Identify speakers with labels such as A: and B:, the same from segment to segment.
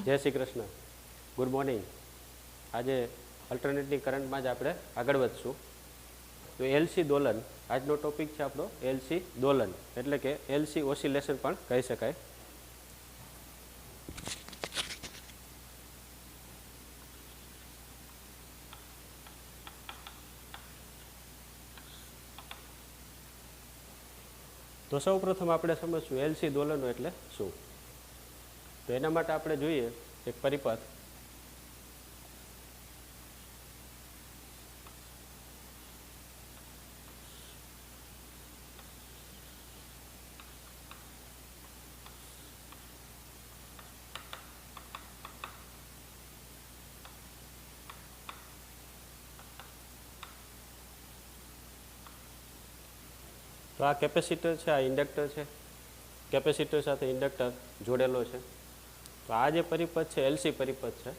A: જય Shri Krishna, good morning. આજે alternative કરંટમાં જ આપણે આગળ વધશું. તો એલસી દોલન આજનો ટોપિક છે આપણો. એલસી દોલન એટલે કે એલસી ઓસિલેશન પણ કહી શકાય. તો સૌ પ્રથમ આપણે સમજશું એલસી દોલનો એટલે શું. તો એના માટે આપણે જોઈએ એક પરિપથ. તો આ કેપેસિટર છે, આ ઇન્ડક્ટર છે. કેપેસિટર સાથે ઇન્ડક્ટર જોડેલો છે. તો આ જે પરિપથ છે એલસી પરિપથ છે.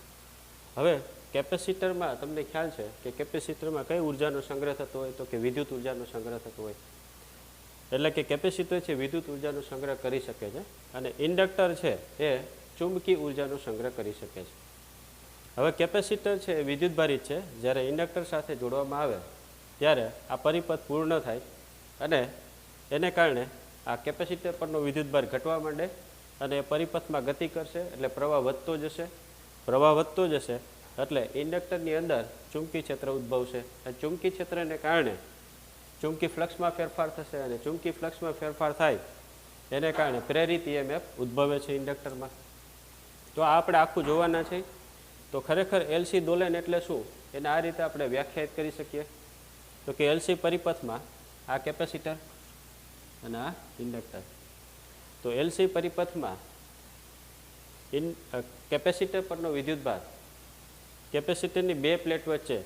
A: હવે કેપેસિટરમાં તમને ખ્યાલ છે કે કેપેસિટરમાં કઈ ઉર્જાનો સંગ્રહ થતો હોય, તો કે વિદ્યુત ઉર્જાનો સંગ્રહ થતો હોય. એટલે કે કેપેસિટર છે વિદ્યુત ઉર્જાનો સંગ્રહ કરી શકે છે અને ઇન્ડક્ટર છે એ ચુંબકી ઉર્જાનો સંગ્રહ કરી શકે છે. હવે કેપેસિટર છે એ વિદ્યુતભારિત છે. જ્યારે ઇન્ડક્ટર સાથે જોડવામાં આવે ત્યારે આ પરિપથ પૂર્ણ થાય અને એને કારણે આ કેપેસિટર પરનો વિદ્યુતભાર ઘટવા માંડે અને એ પરિપથમાં ગતિ કરશે એટલે પ્રવાહ વધતો જશે. પ્રવાહ વધતો જશે એટલે ઇન્ડક્ટરની અંદર ચુંબકી ક્ષેત્ર ઉદ્ભવશે. અને ચુંબકી ક્ષેત્રને કારણે ચુંબકી ફ્લક્સમાં ફેરફાર થશે અને ચુંબકી ફ્લક્સમાં ફેરફાર થાય એને કારણે પ્રેરિત EMF ઉદ્ભવે છે ઇન્ડક્ટરમાં. તો આ આપણે આખું જોવાના છે. તો ખરેખર એલસી દોલન એટલે શું એને આ રીતે આપણે વ્યાખ્યાયિત કરી શકીએ. તો કે એલસી પરિપથમાં આ કેપેસિટર અને આ ઇન્ડક્ટર. તો એલસી પરિપથમાં કેપેસિટર પરનો વિદ્યુતભાર કેપેસિટરની બે પ્લેટ વચ્ચે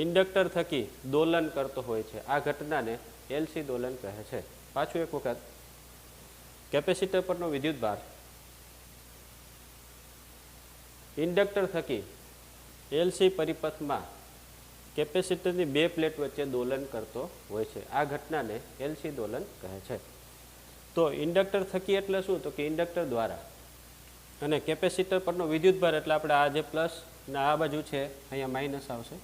A: ઇન્ડક્ટર થકી દોલન કરતો હોય છે. આ ઘટનાને એલસી દોલન કહે છે. પાછું એક વખત, કેપેસિટર પરનો વિદ્યુતભાર ઇન્ડક્ટર થકી એલસી પરિપથમાં કેપેસિટરની બે પ્લેટ વચ્ચે દોલન કરતો હોય છે. આ ઘટનાને એલસી દોલન કહે છે. તો ઇન્ડક્ટર થકી એટલે શું, તો કે ઇન્ડક્ટર દ્વારા. અને કેપેસિટર પરનો વિદ્યુતભાર એટલે આપણે આ જે પ્લસ ને આ બાજુ છે અહીંયા માઇનસ આવશે.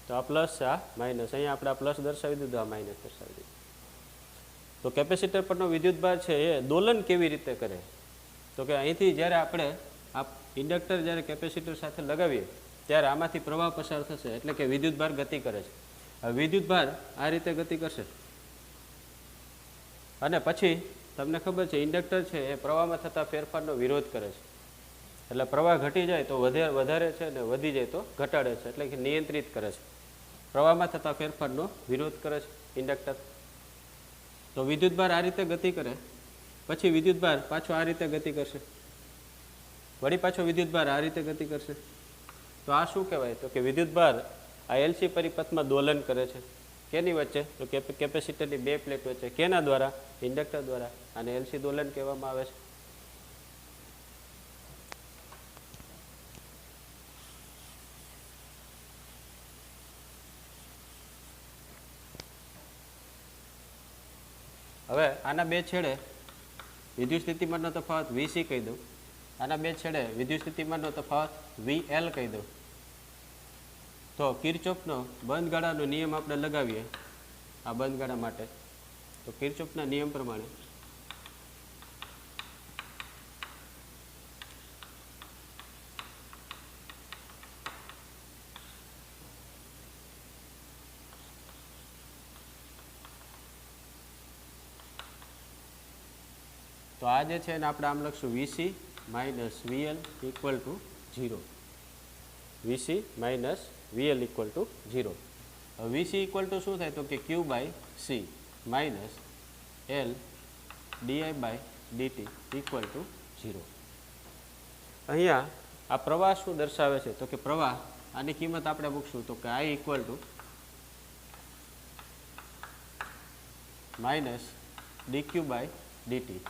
A: તો આ પ્લસ છે, આ માઇનસ. અહીંયા આપણે આ પ્લસ દર્શાવી દીધું, આ માઇનસ દર્શાવી દીધું. તો કેપેસિટર પરનો વિદ્યુતભાર છે એ દોલન કેવી રીતે કરે, તો કે અહીંથી જ્યારે આપણે આ ઇન્ડક્ટર જ્યારે કેપેસિટર સાથે લગાવીએ ત્યારે આમાંથી પ્રવાહ પસાર થશે એટલે કે વિદ્યુતભાર ગતિ કરે છે. હવે વિદ્યુતભાર આ રીતે ગતિ કરશે અને પછી તમને ખબર છે ઇન્ડક્ટર છે એ પ્રવાહમાં થતા ફેરફારનો વિરોધ કરે છે. એટલે પ્રવાહ ઘટી જાય તો વધારે છે અને વધી જાય તો ઘટાડે છે. એટલે કે નિયંત્રિત કરે છે. પ્રવાહમાં થતા ફેરફારનો વિરોધ કરે છે ઇન્ડક્ટર. તો વિદ્યુતભાર આ રીતે ગતિ કરે, પછી વિદ્યુતભાર પાછો આ રીતે ગતિ કરશે, વળી પાછો વિદ્યુતભાર આ રીતે ગતિ કરશે. તો આ શું કહેવાય, તો કે વિદ્યુતભાર આ એલસી પરિપથમાં દોલન કરે છે. કેની વચ્ચે, તો કેપેસિટરની બે પ્લેટ વચ્ચે. કેના દ્વારા, ઇન્ડક્ટર દ્વારા. અને એલસી દોલન કહેવામાં આવે છે. હવે આના બે છેડે વિદ્યુત સ્થિતિમાનનો તફાવત VC કહી દઉં. આના બે છેડે વિદ્યુત સ્થિતિમાનનો તફાવત VL કહી દઉં. તો કિર્ચોફનો બંધ ગાળાનો નિયમ આપણે લગાવીએ આ બંધ ગાળા માટે. તો કિર્ચોફના નિયમ પ્રમાણે તો આ જે છે એને આપણે આમ લખશું VC minus VL equal to 0. VC minus VL equal to 0. હવે VC ઇક્વલ ટુ શું થાય, તો કે Q by C minus L DI by DT equal to 0. અહીંયા આ પ્રવાહ શું દર્શાવે છે, તો કે પ્રવાહ આની કિંમત આપણે મૂકશું તો કે I equal to minus DQ by DT.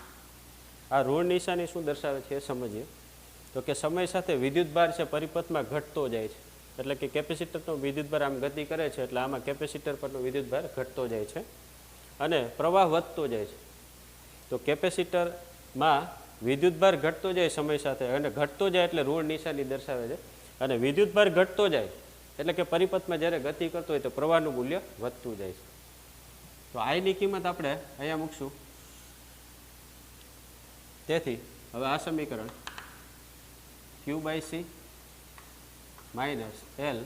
A: આ ઋણ નિશાની શું દર્શાવે છે એ સમજીએ. તો કે સમય સાથે વિદ્યુતભાર છે પરિપથમાં ઘટતો જાય છે. એટલે કે કેપેસિટરનો વિદ્યુતભાર આમ ગતિ કરે છે એટલે આમાં કેપેસિટર પરનો વિદ્યુતભાર ઘટતો જાય છે અને પ્રવાહ વધતો જાય છે. તો કેપેસિટરમાં વિદ્યુતભાર ઘટતો જાય સમય સાથે, અને ઘટતો જાય એટલે ઋણ નિશાની દર્શાવે છે, અને વિદ્યુતભાર ઘટતો જાય એટલે કે પરિપથમાં જ્યારે ગતિ કરતો હોય તો પ્રવાહનું મૂલ્ય વધતું જાય છે. તો આઈની કિંમત આપણે અહીંયા મૂકશું. તેથી હવે આ સમીકરણ Q/C minus L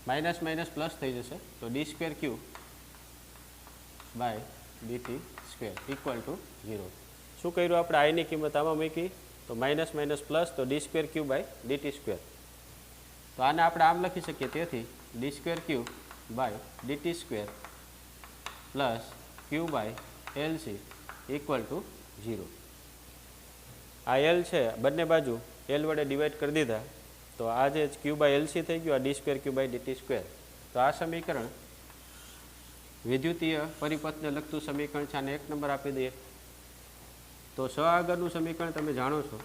A: minus minus plus થઈ જશે, તો d²Q/dt² ઇક્વલ ટુ 0. શું કર્યું આપણે? આઈની કિંમત આમાં મૂકી તો માઇનસ માઇનસ પ્લસ, તો d²Q/dt². તો આને આપણે આમ લખી શકીએ, તેથી d²Q/dt² plus Q/LC equal to 0. આ L છે, બંને બાજુ L વડે ડિવાઈડ કરી દીધા, તો આ જે Q/LC થઈ ગયું, આ d²Q/dt². તો આ સમીકરણ વિદ્યુતીય પરિપથને લગતું સમીકરણ છે, આને 1 નંબર આપી દઈએ. તો આગળનું સમીકરણ તમે જાણો છો,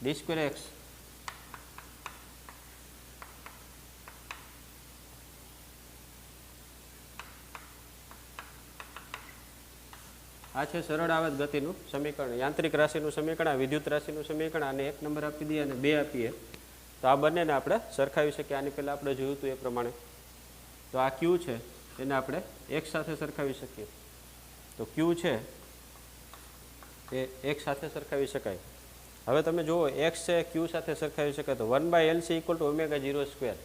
A: d²x આ છે સરળ આવત ગતિનું સમીકરણ, યાંત્રિક રાશિનું સમીકરણ, આ વિદ્યુત રાશિનું સમીકરણ. આને 1 નંબર આપી દઈએ અને 2 આપીએ, તો આ બંનેને આપણે સરખાવી શકીએ. આની પહેલાં આપણે જોયું હતું એ પ્રમાણે. તો આ Q છે, એને આપણે એક સાથે સરખાવી શકીએ. તો Q છે એ એક સાથે સરખાવી શકાય. હવે તમે જુઓ, x છે Q સાથે સરખાવી શકાય, તો 1/LC ઇક્વલ ટુ ω02,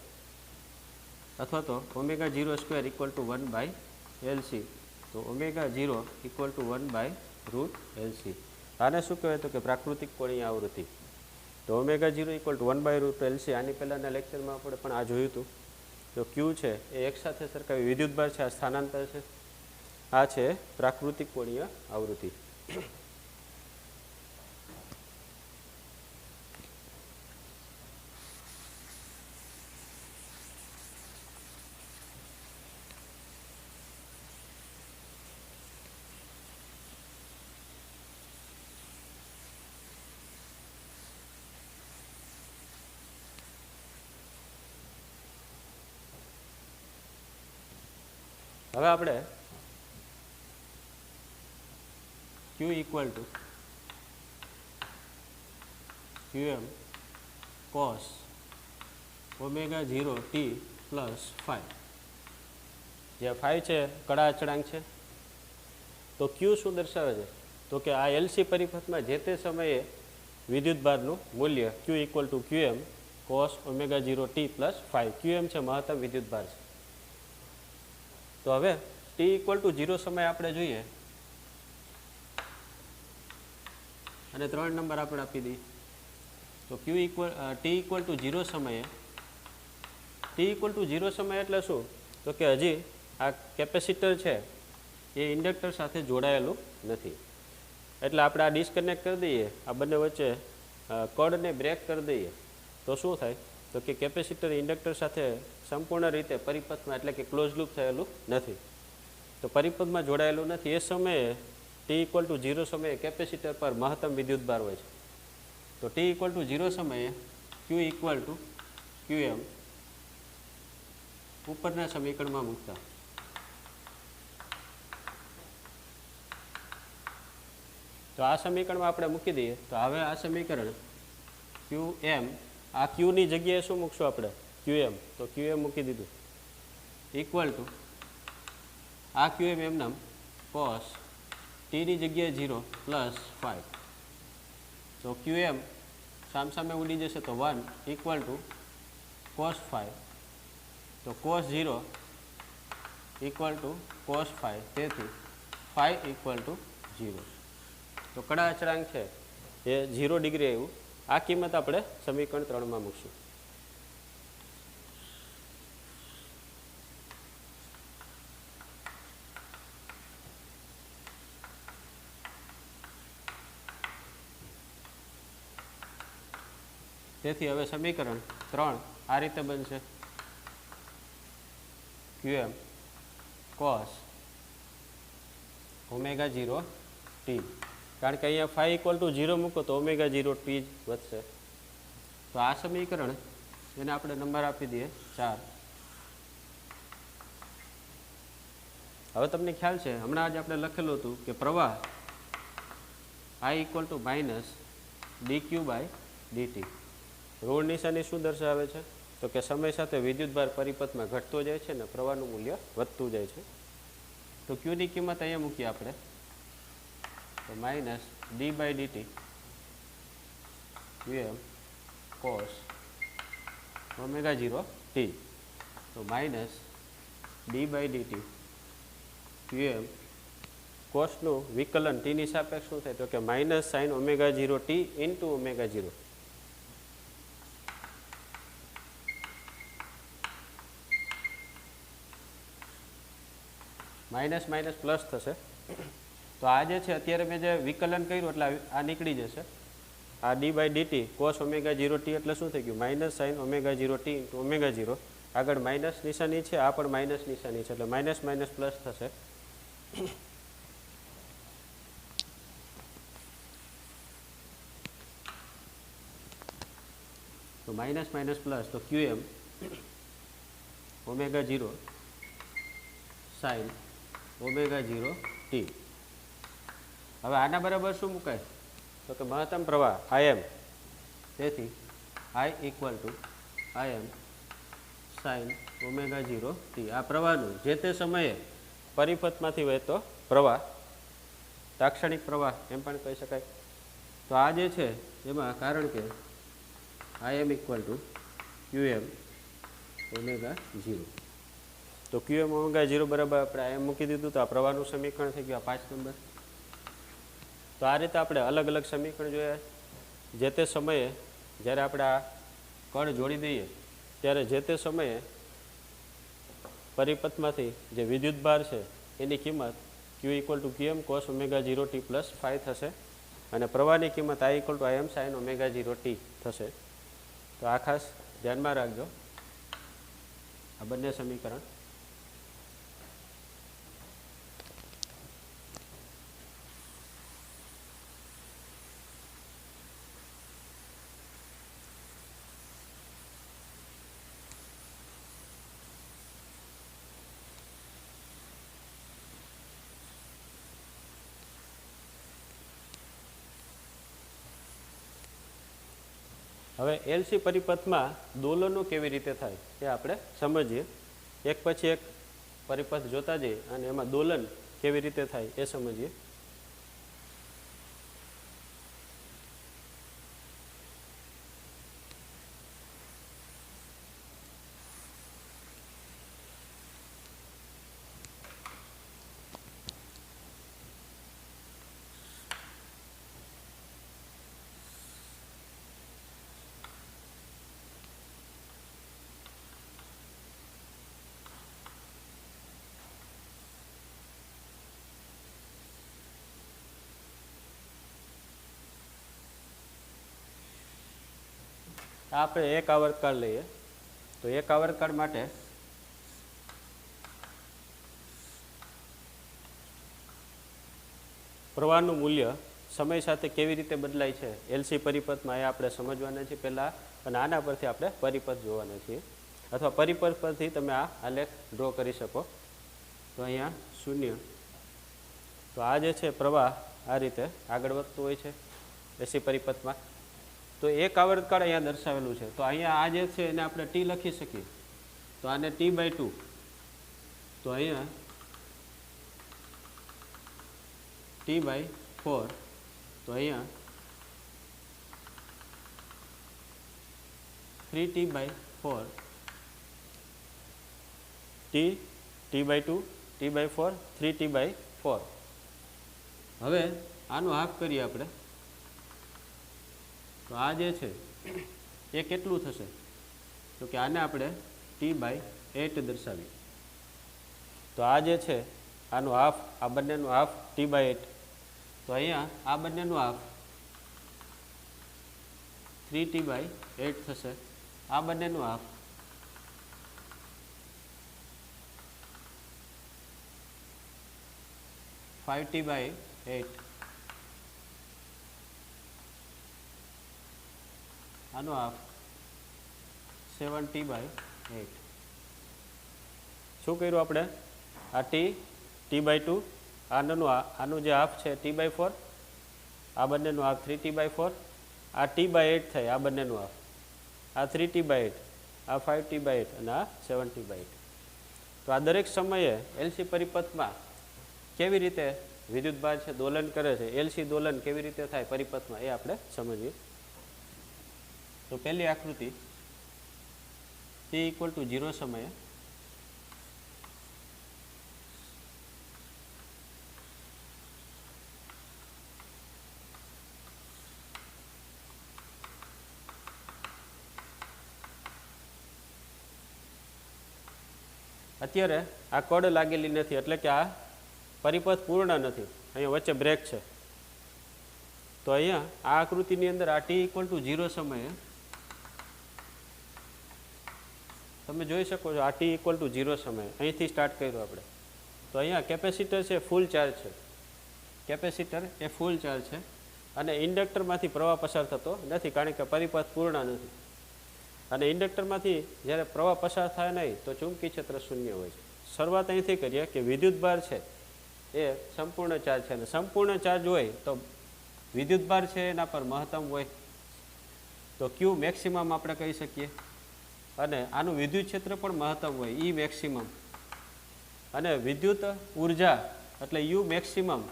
A: અથવા તો ω02 ઇક્વલ ટુ 1/LC. તો ω0 ઇક્વલ ટુ 1/√LC. આને શું કહેવાય? તો કે પ્રાકૃતિક કોણીય આવૃત્તિ. તો ω0 ઇક્વલ ટુ 1/√LC. આની પહેલાંના લેક્ચરમાં આપણે પણ આ જોયું હતું. તો Q છે એ એક સાથે સરખાવી, વિદ્યુતભાર છે, આ સ્થાનાંતર છે, આ છે પ્રાકૃતિક કોણીય આવૃત્તિ. હવે આપણે Q equal to QM cos ω0t plus 5, જે 5 છે કડા અચળાંક છે. તો Q શું દર્શાવે છે? તો કે આ LC પરિપથમાં જે તે સમયે વિદ્યુતભારનું મૂલ્ય Q equal to QM cos ω0t plus 5. QM છે મહત્તમ વિદ્યુતભાર છે. તો હવે t ઇક્વલ ટુ 0 સમય આપણે જોઈએ, અને 3 નંબર આપણે આપી દઈએ. તો t ઇક્વલ ટુ 0 સમયે, t ઇક્વલ ટુ 0 સમય એટલે શું? તો કે હજી આ કેપેસિટર છે એ ઇન્ડક્ટર સાથે જોડાયેલું નથી, એટલે આપણે આ ડિસ્કનેક્ટ કરી દઈએ, આ બંને વચ્ચે કડને બ્રેક કરી દઈએ, તો શું થાય? તો કે કેપેસિટર ઇન્ડક્ટર સાથે સંપૂર્ણ રીતે પરિપથમાં, એટલે કે ક્લોઝ લૂપ થયેલું નથી. તો પરિપથમાં જોડાયેલું નથી. એ સમયે t ઇક્વલ ટુ 0 સમયે કેપેસિટર પર મહત્તમ વિદ્યુતભાર હોય છે. તો t ઇક્વલ ટુ 0 સમયે Q ઇક્વલ ટુ QM ઉપરના સમીકરણમાં મૂકતા, તો આ સમીકરણમાં આપણે મૂકી દઈએ. તો હવે આ સમીકરણ QM, આ Q ની જગ્યાએ શું મૂકશું આપણે? QM. તો QM મૂકી દીધું, ઇક્વલ ટુ આ QM એમ નામ cos t ની જગ્યાએ 0 પ્લસ 5. તો QM સામસામે ઉડી જશે, તો 1 ઇક્વલ ટુ cos 5. તો cos 0 ઇક્વલ ટુ cos 5, તેથી 5 ઇક્વલ ટુ 0. તો કડા અચળાંક છે એ 0 ડિગ્રી આવ્યું. આ કિંમત આપણે સમીકરણ 3માં મૂકશું. તેથી હવે સમીકરણ 3 આ રીતે બનશે, QM cos ω0t. કારણ કે અહીંયા 5 ઇક્વલ ટુ 0 મૂકો તો ω0t જ વધશે. તો આ સમીકરણ એને આપણે નંબર આપી દઈએ 4. હવે તમને ખ્યાલ છે હમણાં જ આપણે લખેલું હતું કે પ્રવાહ I equal to minus dq by dt. ઋણ નિશાની શું દર્શાવે છે? તો કે સમય સાથે વિદ્યુતભાર પરિપથમાં ઘટતો જાય છે ને પ્રવાહનું મૂલ્ય વધતું જાય છે. તો q ની કિંમત અહીંયા મૂકીએ આપણે, તો minus d by dt qm cos omega 0 t. તો minus d by dt qm કોસનું વિકલન t ની સાપેક્ષ શું થાય? તો કે minus sine omega 0 t into omega 0. Minus minus plus થશે. તો આ જે છે અત્યારે મેં જે વિકલન કર્યું એટલે આ નીકળી જશે. આ d by dt cos omega 0 t એટલે શું થઈ ગયું? Minus sine omega 0 t into omega 0. આગળ માઇનસ નિશાની છે, આ પણ માઇનસ નિશાની છે એટલે માઇનસ માઇનસ પ્લસ થશે. તો માઇનસ માઇનસ પ્લસ, તો QM omega 0 sign omega 0 T. હવે આના બરાબર શું મુકાય? તો કે મહત્તમ પ્રવાહ IM. તેથી I equal two IM sign omega 0 T. આ પ્રવાહનું જે તે સમયે પરિપથમાંથી વહેતો પ્રવાહ, તાક્ષણિક પ્રવાહ એમ પણ કહી શકાય. તો આ જે છે એમાં કારણ કે IM equal to QM omega 0. તો QM ઓમેગા 0 બરાબર આપણે IM મૂકી દીધું. તો આ પ્રવાહનું સમીકરણ થઈ ગયું 5 નંબર. તો આ રીતે આપણે અલગ અલગ સમીકરણ જોયા. જે તે સમયે જ્યારે આપણે આ કણ જોડી દઈએ ત્યારે જે તે સમયે પરિપથમાંથી જે વિદ્યુતભાર છે એની કિંમત Q equal to QM cos omega 0 T plus 5 થશે અને પ્રવાહની કિંમત I equal two IM sign omega 0 T થશે. તો આ ખાસ ધ્યાનમાં રાખજો આ બંને સમીકરણ. હવે એલસી પરિપથમાં દોલનો કેવી રીતે થાય એ આપણે સમજીએ. એક પછી એક પરિપથ જોતા જઈએ અને એમાં દોલન કેવી રીતે થાય એ સમજીએ. આપણે એક આવર્તકાળ લઈએ. તો એક આવર્તકાળ માટે પ્રવાહનું મૂલ્ય સમય સાથે કેવી રીતે બદલાય છે એલસી પરિપથમાં એ આપણે સમજવાના છીએ પહેલાં, અને આના પરથી આપણે પરિપથ જોવાના છીએ. અથવા પરિપથ પરથી તમે આ આલેખ ડ્રો કરી શકો. તો અહીંયા 0. તો આ જે છે પ્રવાહ આ રીતે આગળ વધતું હોય છે એસી પરિપથમાં. તો એક આવર્તકાળ અહીંયા દર્શાવેલું છે. તો અહીંયા આ જે છે એને આપણે ટી લખી શકીએ. તો આને T/2. તો અહીંયા T/4. તો અહીંયા 3T/4 T/2 T/4 3T/4. હવે આનો હાફ કરીએ આપણે. તો આ જે છે એ કેટલું થશે? તો કે આને આપણે T/8 દર્શાવીએ. તો આ જે છે આનું હાફ, આ બંનેનું હાફ T/8. તો અહીંયા આ બંનેનું હાફ 3T/8 થશે. આ બંનેનું હાફ 5T/8. આનો હાફ 7T/8. શું કર્યું આપણે? આ T T/2 આનું જે હાફ છે T/4, આ બંનેનું હાફ 3T/4, આ T/8 થાય આ બંનેનું હાફ, આ 3T/8, આ 5T/8 અને આ 7T/8. તો આ દરેક સમયે એલસી પરિપથમાં કેવી રીતે વિદ્યુતભાર છે દોલન કરે છે, એલસી દોલન કેવી રીતે થાય પરિપથમાં એ આપણે સમજીએ. તો પહેલી આકૃતિ t=0 સમયે અત્યારે આ કડ લાગેલી નથી એટલે કે આ પરિપથ પૂર્ણ નથી, અહીંયા વચ્ચે બ્રેક છે. તો અહીંયા આ આકૃતિની અંદર આ t=0 સમયે તમે જોઈ શકો છો, આ t=0 સમયે અહીંથી સ્ટાર્ટ કર્યું આપણે. તો અહીંયા કેપેસિટર છે ફૂલ ચાર્જ છે, કેપેસિટર એ ફૂલ ચાર્જ છે અને ઇન્ડક્ટરમાંથી પ્રવાહ પસાર થતો નથી કારણ કે પરિપથ પૂર્ણ નથી. અને ઇન્ડક્ટરમાંથી જ્યારે પ્રવાહ પસાર થાય નહીં તો ચુંબકી ક્ષેત્ર શૂન્ય હોય છે. શરૂઆત અહીંથી કરીએ કે વિદ્યુતભાર છે એ સંપૂર્ણ ચાર્જ છે અને સંપૂર્ણ ચાર્જ હોય તો વિદ્યુતભાર છે એના પર મહત્તમ હોય, તો ક્યુ મેક્સિમમ આપણે કહી શકીએ. અને આનું વિદ્યુત ક્ષેત્ર પણ મહત્તમ હોય, ઈ મેક્સિમમ. અને વિદ્યુત ઉર્જા એટલે યુ મેક્સિમમ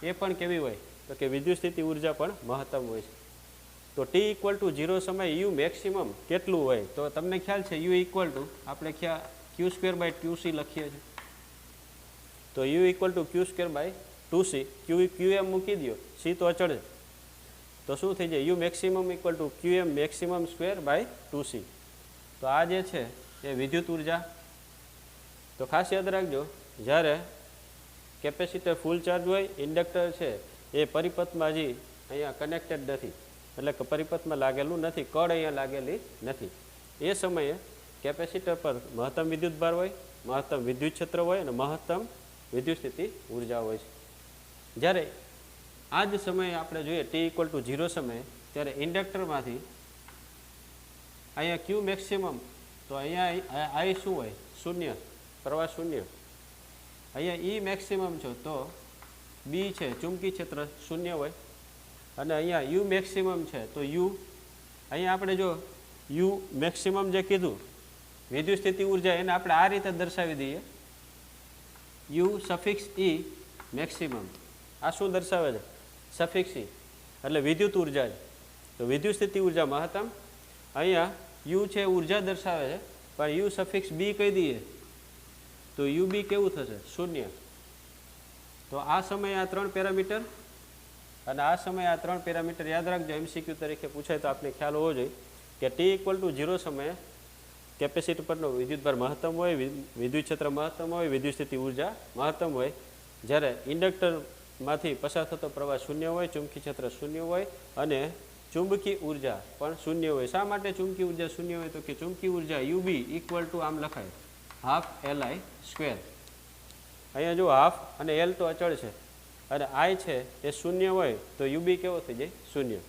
A: એ પણ કેવી હોય તો કે વિદ્યુત સ્થિતિ ઉર્જા પણ મહત્તમ હોય છે. તો t=0 સમયે યુ મેક્સિમમ કેટલું હોય તો તમને ખ્યાલ છે યુ આપણે Q²/2c લખીએ છીએ. તો યુ Q²/2c, QM મૂકી દો, c તો અચળ છે, તો શું થઈ જાય યુ મેક્સિમમ QM મેક્સિમમ²/2c. તો આ જે છે એ વિદ્યુત ઉર્જા. તો ખાસ યાદ રાખજો, જ્યારે કેપેસિટર ફૂલ ચાર્જ હોય, ઇન્ડક્ટર છે એ પરિપથમાં હજી અહીંયા કનેક્ટેડ નથી એટલે કે પરિપથમાં લાગેલું નથી, કડ અહીંયા લાગેલી નથી. એ સમયે કેપેસિટર પર મહત્તમ વિદ્યુતભાર હોય, મહત્તમ વિદ્યુત ક્ષેત્ર હોય અને મહત્તમ વિદ્યુત સ્થિતિ ઉર્જા હોય છે. જ્યારે આ જ સમયે આપણે જોઈએ t=0 સમયે ત્યારે ઇન્ડક્ટરમાંથી અહીંયા ક્યુ મેક્સિમમ, તો અહીંયા આઈ શું હોય શૂન્ય, પ્રવાહ શૂન્ય. અહીંયા ઈ મેક્સિમમ છે તો બી છે ચુંબકી ક્ષેત્ર શૂન્ય હોય. અને અહીંયા યુ મેક્સિમમ છે તો યુ, અહીંયા આપણે જો યુ મેક્સિમમ જે કીધું વિદ્યુત સ્થિતિ ઉર્જા એને આપણે આ રીતે દર્શાવી દઈએ, યુ સફિક્સ ઈ મેક્સિમમ. આ શું દર્શાવે છે? સફિક્સ ઈ એટલે વિદ્યુત ઉર્જા છે. તો વિદ્યુત સ્થિતિ ઉર્જા મહત્તમ. અહીંયા યુ છે ઉર્જા દર્શાવે છે પણ યુ સફિક્સ બી કહી દઈએ તો યુ બી કેવું થશે? શૂન્ય. તો આ સમયે આ 3 પેરામીટર અને આ સમયે આ 3 પેરામીટર યાદ રાખજો, MCQ તરીકે પૂછાય તો આપણે ખ્યાલ હોવો જોઈએ કે t=0 સમયે કેપેસિટર પરનો વિદ્યુતભાર મહત્તમ હોય, વિદ્યુત ક્ષેત્ર મહત્તમ હોય, વિદ્યુત સ્થિતિ ઉર્જા મહત્તમ હોય. જ્યારે ઇન્ડક્ટરમાંથી પસાર થતો પ્રવાહ શૂન્ય હોય, ચુંબકી ક્ષેત્ર શૂન્ય હોય અને ચુંબકી ઉર્જા પણ શૂન્ય હોય. શા માટે ચુંબકી ઉર્જા શૂન્ય હોય? તો કે ચુંબકી ઉર્જા UB આમ લખાય ½ Li². અહીંયા જો હાફ અને L તો અચળ છે અને I છે એ શૂન્ય હોય તો UB કેવો થઈ જાય? શૂન્ય.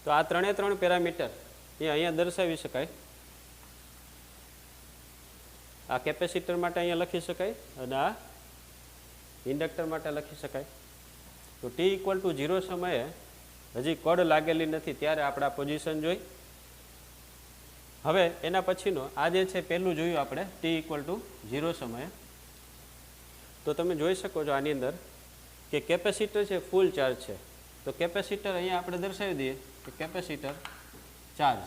A: તો આ 3 પેરામીટર એ અહીંયા દર્શાવી શકાય. આ કેપેસિટર માટે અહીંયા લખી શકાય અને આ ઇન્ડક્ટર માટે લખી શકાય. તો t=0 સમયે હજી કડ લાગેલી નથી ત્યારે આપણે આ પોઝિશન જોઈ. હવે એના પછીનો આ જે છે પહેલું જોયું આપણે t=0 સમયે. તો તમે જોઈ શકો છો આની અંદર કે કેપેસિટર છે ફૂલ ચાર્જ છે. તો કેપેસિટર અહીંયા આપણે દર્શાવી દઈએ કે કેપેસિટર ચાર્જ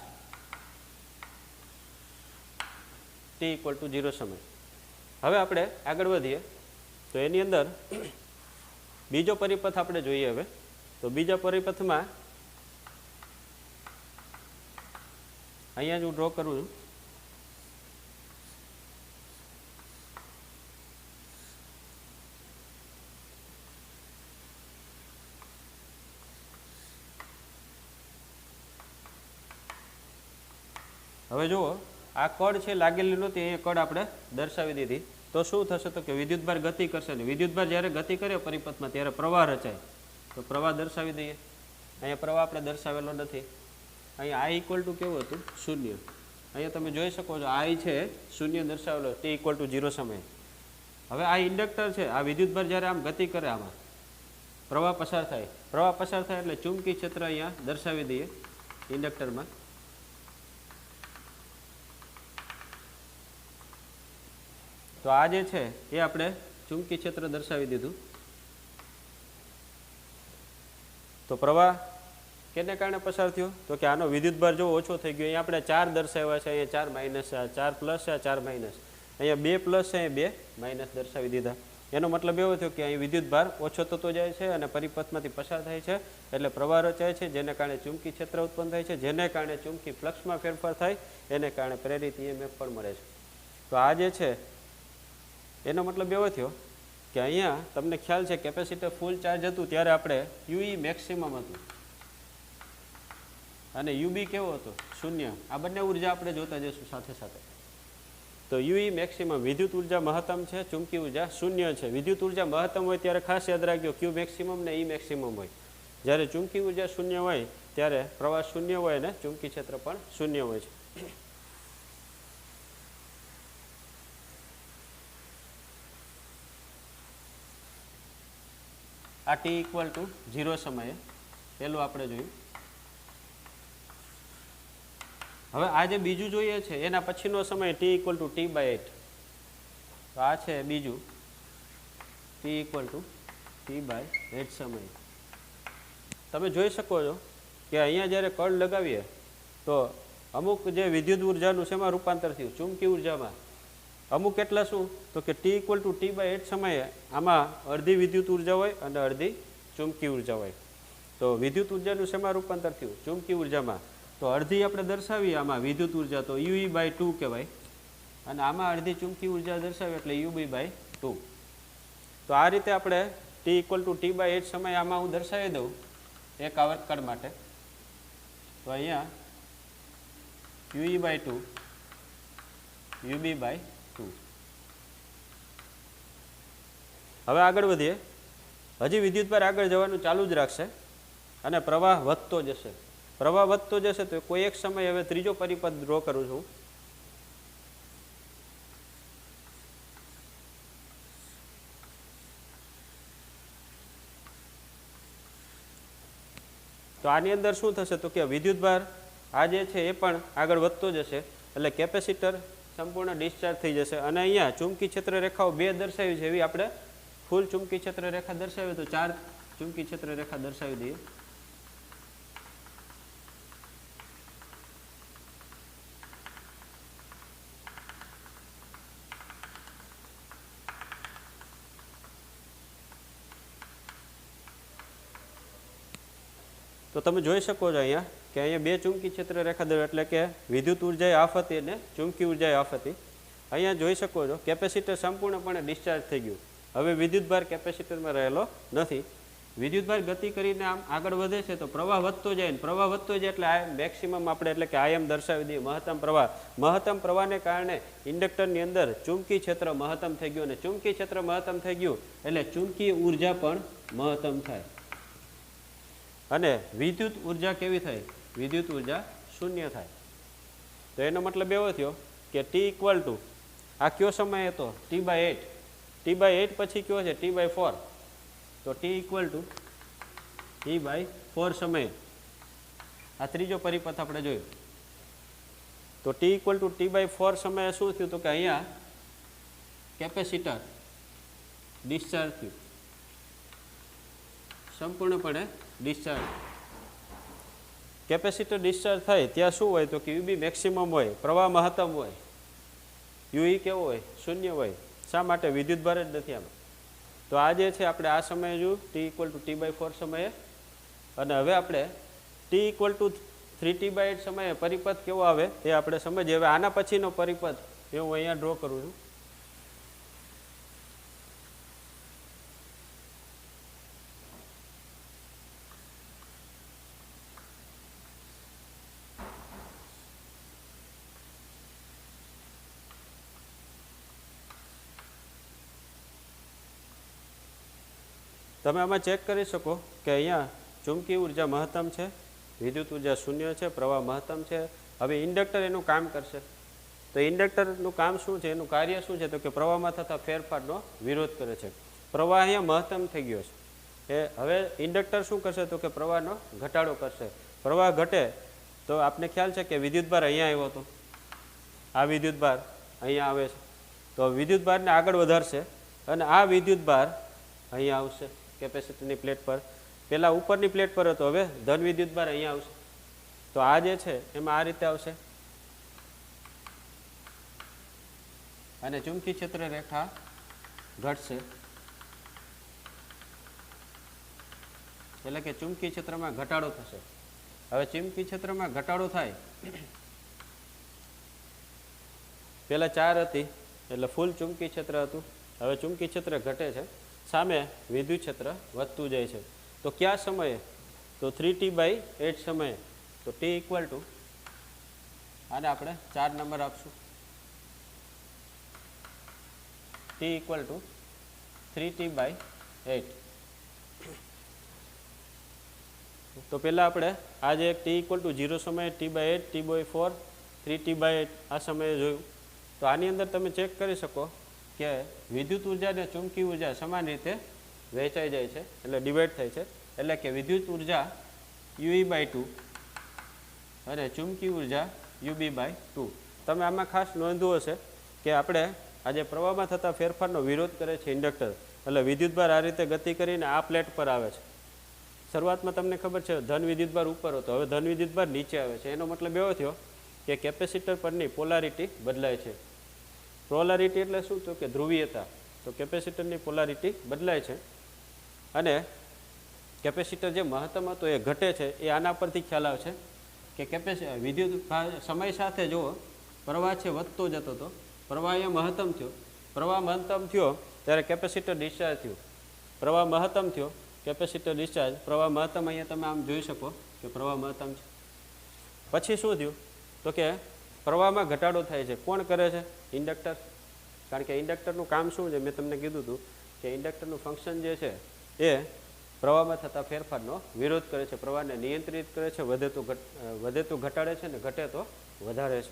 A: t=0 સમય. હવે આપણે આગળ વધીએ તો એની અંદર બીજો પરિપથ આપણે જોઈએ. હવે તો બીજા પરિપથમાં અહીંયા જ હું ડ્રો કરું છું. હવે જુઓ આ કડ છે લાગેલી નહોતી, એ કડ આપણે દર્શાવી દીધી. તો શું થશે? તો કે વિદ્યુતભાર ગતિ કરશે ને વિદ્યુતભાર જ્યારે ગતિ કરે પરિપથમાં ત્યારે પ્રવાહ રચાય. તો પ્રવાહ દર્શાવી દઈએ. અહીંયા પ્રવાહ આપણે દર્શાવેલો નથી. અહીંયા I કેવું હતું? શૂન્ય. અહીંયા તમે જોઈ શકો છો I છે શૂન્ય દર્શાવેલો t=0 સમયે. હવે આ ઇન્ડક્ટર છે, આ વિદ્યુતભાર જ્યારે આમ ગતિ કરે, આમાં પ્રવાહ પસાર થાય એટલે ચુંબકી ક્ષેત્ર અહીંયા દર્શાવી દઈએ ઇન્ડક્ટરમાં. તો આ જે છે એ આપણે ચુંબકી ક્ષેત્ર દર્શાવી દીધું. તો પ્રવાહ કેને કારણે પસાર થયો? તો કે આનો વિદ્યુતભાર જો ઓછો થઈ ગયો. અહીંયા આપણે 4 દર્શાવ્યા છે, અહીંયા 4 માઇનસ છે, 4 પ્લસ છે, 4 માઇનસ, અહીંયા 2 પ્લસ છે, અહીંયા 2 માઇનસ દર્શાવી દીધા. એનો મતલબ એવો થયો કે અહીં વિદ્યુતભાર ઓછો થતો જાય છે અને પરિપથમાંથી પસાર થાય છે એટલે પ્રવાહ રચાય છે, જેને કારણે ચુંબકી ક્ષેત્ર ઉત્પન્ન થાય છે, જેને કારણે ચુંબકી ફ્લક્સમાં ફેરફાર થાય, એને કારણે પ્રેરિત EMF પણ મળે છે. તો આ જે છે એનો મતલબ એવો થયો કે અહીંયા તમને ખ્યાલ છે કેપેસિટર ફૂલ ચાર્જ હતું ત્યારે આપણે UE મેક્સિમમ હતું અને UB કેવો હતો? 0. આ બંને ઉર્જા આપણે જોતા જઈશું સાથે સાથે. તો UE મેક્સિમમ વિદ્યુત ઉર્જા મહત્તમ છે, ચુંબકી ઉર્જા 0 છે. વિદ્યુત ઉર્જા મહત્તમ હોય ત્યારે ખાસ યાદ રાખજો Q મેક્સિમમ ને E મેક્સિમમ હોય. જ્યારે ચુંબકી ઉર્જા 0 હોય ત્યારે પ્રવાહ 0 હોય અને ચુંબકી ક્ષેત્ર પણ 0 હોય છે. આ T = 0 સમયે પેલું આપણે જોયું. હવે આ જે બીજું જોઈએ છે એના પછીનો સમય T = T/8. તો આ છે બીજું T = T/8 સમય. તમે જોઈ શકો છો કે અહીંયા જ્યારે કળ લગાવીએ તો અમુક જે વિદ્યુત ઉર્જાનું શેમાં રૂપાંતર થયું? ચુંબકી ઉર્જામાં. અમુક એટલા શું? તો કે T = T/8 સમયે આમાં અડધી વિદ્યુત ઉર્જા હોય અને અડધી ચુંબકી ઉર્જા હોય. તો વિદ્યુત ઉર્જાનું શેમાં રૂપાંતર થયું? ચુંબકી ઉર્જામાં. તો અડધી આપણે દર્શાવીએ આમાં વિદ્યુત ઉર્જા તો UE/2 કહેવાય અને આમાં અડધી ચુંબકી ઉર્જા દર્શાવીએ એટલે UB/2. તો આ રીતે આપણે T = T/8 સમય આમાં હું દર્શાવી દઉં એક આવર્તકાળ માટે. તો અહીંયા UE/2 UB/2. હવે આગળ વધીએ. હજી વિદ્યુતભાર આગળ જવાનું ચાલુ જ રાખશે અને પ્રવાહ વધતો જશે. પ્રવાહ વધતો જશે તો કોઈ એક સમય હવે ત્રીજો પરિપથ ડ્રો કરું છું. તો આની અંદર શું થશે? તો કે વિદ્યુતભાર આ જે છે એ પણ આગળ વધતો જશે એટલે કેપેસિટર સંપૂર્ણ ડિસ્ચાર્જ થઈ જશે. અને અહીંયા ચુંબકી ક્ષેત્ર રેખાઓ 2 દર્શાવી છે, એવી આપણે ફૂલ ચુંબકી ક્ષેત્ર રેખા દર્શાવી તો 4 ચુંબકી ક્ષેત્ર રેખા દર્શાવી દઈએ. તો તમે જોઈ શકો છો અહીંયા કે અહીંયા 2 ચુંબકી ક્ષેત્ર રેખા દર એટલે કે વિદ્યુત ઉર્જાએ આફ હતી અને ચુંબકી ઉર્જાએ આફ હતી. અહીંયા જોઈ શકો છો કેપેસિટર સંપૂર્ણપણે ડિસ્ચાર્જ થઈ ગયું. હવે વિદ્યુતભાર કેપેસિટરમાં રહેલો નથી. વિદ્યુતભાર ગતિ કરીને આમ આગળ વધે છે તો પ્રવાહ વધતો જાય ને પ્રવાહ વધતો જાય એટલે આ મેક્સિમમ આપણે એટલે કે IM દર્શાવી દઈએ મહત્તમ પ્રવાહ. મહત્તમ પ્રવાહને કારણે ઇન્ડક્ટરની અંદર ચુંબકી ક્ષેત્ર મહત્તમ થઈ ગયું અને ચુંબકી ક્ષેત્ર મહત્તમ થઈ ગયું એટલે ચુંબકી ઉર્જા પણ મહત્તમ થાય અને વિદ્યુત ઉર્જા કેવી થાય? વિદ્યુત ઉર્જા 0 થાય. તો એનો મતલબ એવો થયો કે T = આ કયો સમય હતો? T/8. T/8 પછી કયો છે? T/4. તો T = T/4 સમયે આ ત્રીજો પરિપથ આપણે જોયું. તો T = T/4 સમયે શું થયું? તો કે અહીંયા કેપેસિટર ડિસ્ચાર્જ થયું, સંપૂર્ણપણે ડિસ્ચાર્જ. કેપેસિટર ડિસ્ચાર્જ થાય ત્યાં શું હોય? તો કે UB મેક્સિમમ હોય, પ્રવાહ મહત્તમ હોય. UE કેવો હોય? 0 હોય. શા માટે? વિદ્યુતભાર જ નથી આમાં. તો આ જે છે આપણે આ સમયે જોયું T = T/4 સમયે. અને હવે આપણે T = 3T/8 સમયે પરિપથ કેવો આવે એ આપણે સમજીએ. હવે આના પછીનો પરિપથ એ હું અહીંયા ડ્રો કરું છું. તમે આમાં ચેક કરી શકો કે અહીંયા ચુંબકી ઉર્જા મહત્તમ છે, વિદ્યુત ઉર્જા 0 છે, પ્રવાહ મહત્તમ છે. હવે ઇન્ડક્ટર એનું કામ કરશે. તો ઇન્ડક્ટરનું કામ શું છે, એનું કાર્ય શું છે, તો કે પ્રવાહમાં થતા ફેરફારનો વિરોધ કરે છે. પ્રવાહ અહીંયા મહત્તમ થઈ ગયો છે. એ હવે ઇન્ડક્ટર શું કરશે, તો કે પ્રવાહનો ઘટાડો કરશે. પ્રવાહ ઘટે તો આપને ખ્યાલ છે કે વિદ્યુતભાર અહીંયા આવ્યો હતો, આ વિદ્યુતભાર અહીંયા આવે છે, તો વિદ્યુતભારને આગળ વધારશે અને આ વિદ્યુતભાર અહીંયા આવશે કેપેસિટરની પ્લેટ પર. પહેલાં ઉપરની પ્લેટ પર હતો, હવે ધન વિદ્યુતભાર અહીંયા આવશે. તો આ જે છે એમાં આ રીતે આવશે અને ચુંબકી ક્ષેત્ર રેખા ઘટશે, એટલે કે ચુંબકી ક્ષેત્રમાં ઘટાડો થશે. હવે ચુંબકી ક્ષેત્રમાં ઘટાડો થાય, પહેલા 4 હતી એટલે ફૂલ ચુંબકી ક્ષેત્ર હતું, હવે ચુંબકી ક્ષેત્ર ઘટે છે, સામે વિદ્યુત ક્ષેત્ર વધતું જાય છે. તો કયા સમયે, તો 3T/8 સમયે. તો T ઇક્વલ ટુ આને આપણે 4 નંબર આપશું, T ઇક્વલ ટુ 3T/8. તો પહેલાં આપણે આજે એક T ઇક્વલ ટુ 0 સમયે, T/8, T/4, 3T/8 આ સમયે જોયું. તો આની અંદર તમે ચેક કરી શકો કે વિદ્યુત ઉર્જા અને ચુંબકી ઉર્જા સમાન રીતે વહેંચાઈ જાય છે, એટલે ડિવાઈડ થાય છે. એટલે કે વિદ્યુત ઉર્જા UE/2 અને ચુંબકી ઉર્જા UB/2. તમે આમાં ખાસ નોંધવું હશે કે આપણે આજે પ્રવાહમાં થતા ફેરફારનો વિરોધ કરે છે ઇન્ડક્ટર, એટલે વિદ્યુતભાર આ રીતે ગતિ કરીને આ પ્લેટ પર આવે છે. શરૂઆતમાં તમને ખબર છે ધન વિદ્યુતભાર ઉપર હતો, હવે ધન વિદ્યુતભાર નીચે આવે છે. એનો મતલબ એવો થયો કે કેપેસિટર પરની પોલારિટી બદલાય છે. પોલારિટી એટલે શું, તો કે ધ્રુવીયતા. તો કેપેસિટરની પોલારિટી બદલાય છે અને કેપેસિટર જે મહત્તમ હતો એ ઘટે છે. એ આના પરથી ખ્યાલ આવશે કે વિદ્યુત સમય સાથે જો પ્રવાહ છે વધતો જતો હતો, પ્રવાહ અહીંયા મહત્તમ થયો, પ્રવાહ મહત્તમ થયો ત્યારે કેપેસિટર ડિસ્ચાર્જ થયું, પ્રવાહ મહત્તમ થયો, કેપેસિટર ડિસ્ચાર્જ, પ્રવાહ મહત્તમ અહીંયા તમે આમ જોઈ શકો કે પ્રવાહ મહત્તમ છે. પછી શું થયું, તો કે પ્રવાહમાં ઘટાડો થાય છે. કોણ કરે છે, ઇન્ડક્ટર. કારણ કે ઇન્ડક્ટરનું કામ શું છે, મેં તમને કીધું હતું કે ઇન્ડક્ટરનું ફંક્શન જે છે એ પ્રવાહમાં થતા ફેરફારનો વિરોધ કરે છે, પ્રવાહને નિયંત્રિત કરે છે, વધે તો ઘટાડે છે ને ઘટે તો વધારે છે.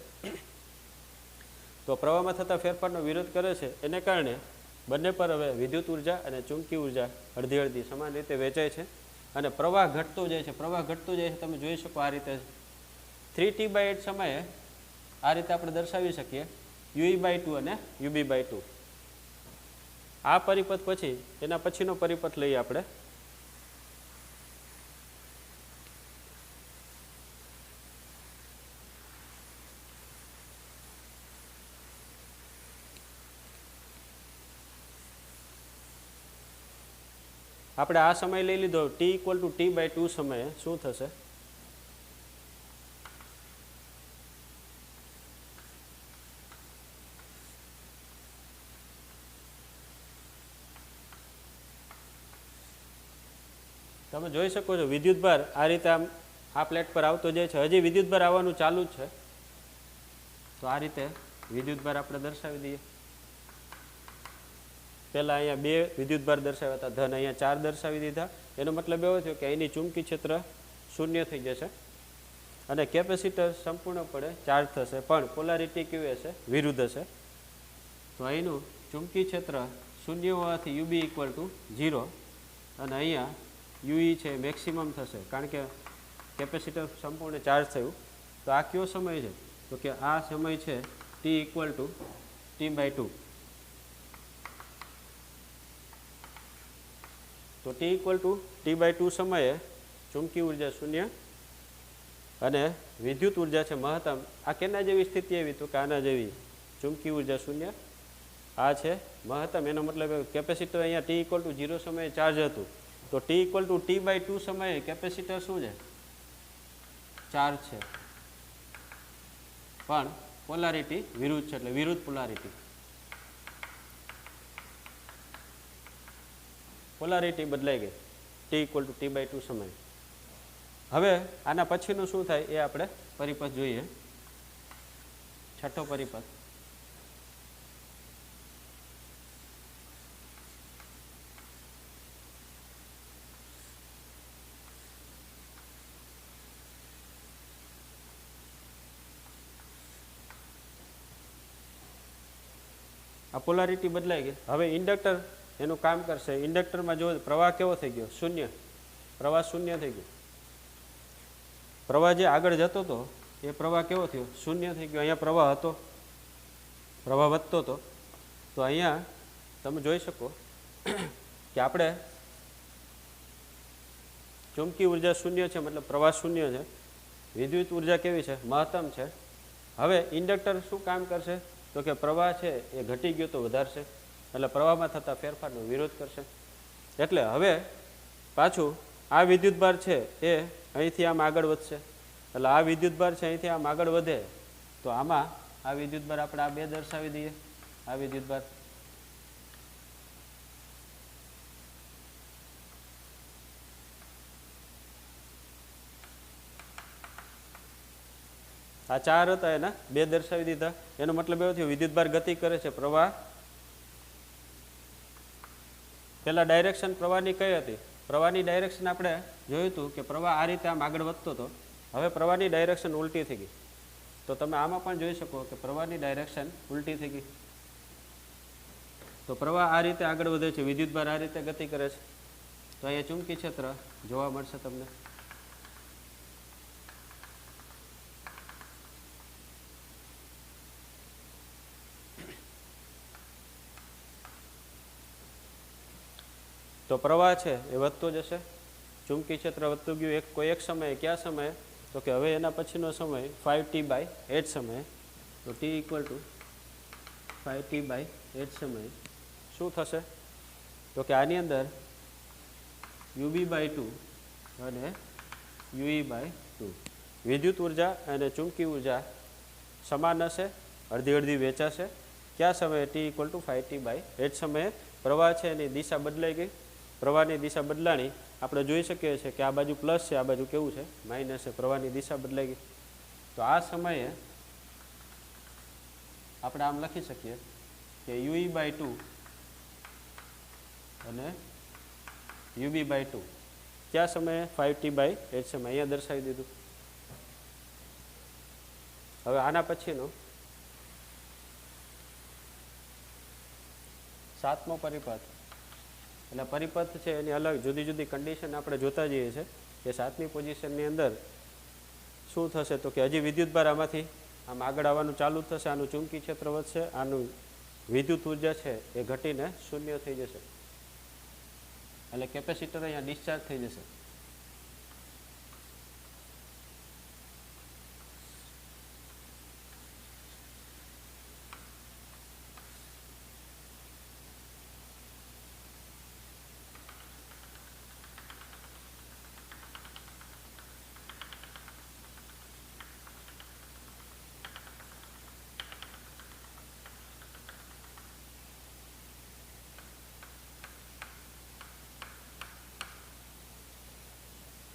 A: તો પ્રવાહમાં થતા ફેરફારનો વિરોધ કરે છે, એને કારણે બંને પર હવે વિદ્યુત ઉર્જા અને ચુંબકી ઉર્જા અડધી અડધી સમાન રીતે વેચાય છે અને પ્રવાહ ઘટતો જાય છે. પ્રવાહ ઘટતો જાય છે, તમે જોઈ શકો આ રીતે 3T/8 સમયે આ રીતે આપણે દર્શાવી શકીએ UE/2 અને UB/2. આ પરિપથ પછી એના પછીનો પરિપથ લઈએ આપણે. આપણે આ સમય લઈ લીધો T ઇક્વલ ટુ T/2 સમયે શું થશે, તમે જોઈ શકો છો વિદ્યુતભાર આ રીતે આમ આ પ્લેટ પર આવતો જાય છે. હજી વિદ્યુતભાર આવવાનું ચાલુ જ છે. તો આ રીતે વિદ્યુતભાર આપણે દર્શાવી દઈએ. પહેલાં અહીંયા 2 વિદ્યુતભાર દર્શાવ્યા હતા, ધન અહીંયા 4 દર્શાવી દીધા. એનો મતલબ એવો થયો કે અહીંની ચુંબકી ક્ષેત્ર શૂન્ય થઈ જશે અને કેપેસિટર સંપૂર્ણપણે ચાર્જ થશે, પણ પોલારિટી કેવી હશે, વિરુદ્ધ હશે. તો અહીંનું ચુંબકી ક્ષેત્ર શૂન્ય હોવાથી UB ઇક્વલ ટુ 0 અને અહીંયા UE છે મેક્સિમમ થશે, કારણ કે કેપેસિટર સંપૂર્ણ ચાર્જ થયું. તો આ કયો સમય છે, તો કે આ સમય છે T ઇક્વલ ટુ T/2. તો T ઇક્વલ ટુ T/2 સમયે ચુંબકી ઉર્જા શૂન્ય અને વિદ્યુત ઉર્જા છે મહત્તમ. આ કેના જેવી સ્થિતિ આવી, તો કે આના જેવી. ચુંબકી ઉર્જા શૂન્ય, આ છે મહત્તમ. એનો મતલબ કેપેસિટર અહીંયા T ઇક્વલ ટુ 0 સમયે ચાર્જ હતું, તો T ઇક્વલ ટુ T/2 સમયે કેપેસિટર શું છે, ચાર્જ છે, પણ પોલારિટી વિરુદ્ધ છે, એટલે વિરુદ્ધ પોલારિટી. પોલારિટી બદલાઈ ગઈ T ઇક્વલ ટુ T/2 સમયે. હવે આના પછીનું શું થાય એ આપણે પરિપથ જોઈએ. છઠ્ઠો પરિપથ. આ પોલારિટી બદલાઈ ગઈ. હવે ઇન્ડક્ટર એનું કામ કરશે. ઇન્ડક્ટરમાં જો પ્રવાહ કેવો થઈ ગયો? શૂન્ય. પ્રવાહ શૂન્ય થઈ ગયો. પ્રવાહ જે આગળ જતો હતો એ પ્રવાહ કેવો થયો? શૂન્ય થઈ ગયો. અહીંયા પ્રવાહ હતો, પ્રવાહ વધતો હતો. તો અહીંયા તમે જોઈ શકો કે આપણે ચુંબકી ઉર્જા શૂન્ય છે, મતલબ પ્રવાહ શૂન્ય છે. વિદ્યુત ઉર્જા કેવી છે? મહત્તમ છે. હવે ઇન્ડક્ટર શું કામ કરશે? તો કે પ્રવાહ છે એ ઘટી ગયો તો વધારશે, એટલે પ્રવાહમાં થતા ફેરફારનો વિરોધ કરશે. એટલે હવે પાછું આ વિદ્યુતભાર છે એ અહીંથી આમ આગળ વધશે. એટલે આ વિદ્યુતભાર છે અહીંથી આમ આગળ વધે તો આમાં આ વિદ્યુતભાર આપણે આ બે દર્શાવી દઈએ. આ વિદ્યુતભાર આ ચાર હતા એના બે દર્શાવી દીધા. એનો મતલબ એવો થયો વિદ્યુતભાર ગતિ કરે છે. પ્રવાહ પેલા ડાયરેક્શન પ્રવાહની કઈ હતી? પ્રવાહની ડાયરેક્શન આપણે જોયું હતું કે પ્રવાહ આ રીતે આમ આગળ વધતો હતો. હવે પ્રવાહની ડાયરેક્શન ઉલટી થઈ ગઈ. તો તમે આમાં પણ જોઈ શકો કે પ્રવાહની ડાયરેક્શન ઉલટી થઈ ગઈ. તો પ્રવાહ આ રીતે આગળ વધે છે, વિદ્યુતભાર આ રીતે ગતિ કરે છે. તો અહીંયા ચુંબકી ક્ષેત્ર જોવા મળશે તમને. તો પ્રવાહ છે એ વધતો જશે. ચુંબકી ક્ષેત્ર વધતું ગયું કોઈ એક સમયે. કયા સમયે? તો કે હવે એના પછીનો સમય 5t/8 સમયે. તો t = 5t/8 સમયે શું થશે? તો કે આની અંદર UB/2 અને UE/2 વિદ્યુત ઉર્જા અને ચુંબકી ઉર્જા સમાન હશે, અડધી અડધી વેચાશે. કયા સમયે? t = 5t/8 સમયે. પ્રવાહ છે એની દિશા બદલાઈ ગઈ. પ્રવાહની દિશા બદલાણી આપણે જોઈ શકીએ છીએ કે આ બાજુ પ્લસ છે, આ બાજુ કેવું છે? માઇનસ છે. પ્રવાહની દિશા બદલાઈ ગઈ. તો આ સમયે આપણે આમ લખી શકીએ કે UE/2 અને UB/2 કયા સમયે? 5t/8 સમય. અહીંયા દર્શાવી દીધું. હવે આના પછીનો 7મો પરિપથ. એટલે પરિપથ છે એની અલગ જુદી જુદી કન્ડિશન આપણે જોતા જઈએ છીએ કે 7મી પોઝિશનની અંદર શું થશે? તો કે હજી વિદ્યુતભાર આમાંથી આમ આગળ આવવાનું ચાલુ થશે. આનું ચુંબકી ક્ષેત્ર વધશે, આનું વિદ્યુત ઉર્જા છે એ ઘટીને શૂન્ય થઈ જશે. એટલે કેપેસિટર અહીંયા ડિસ્ચાર્જ થઈ જશે.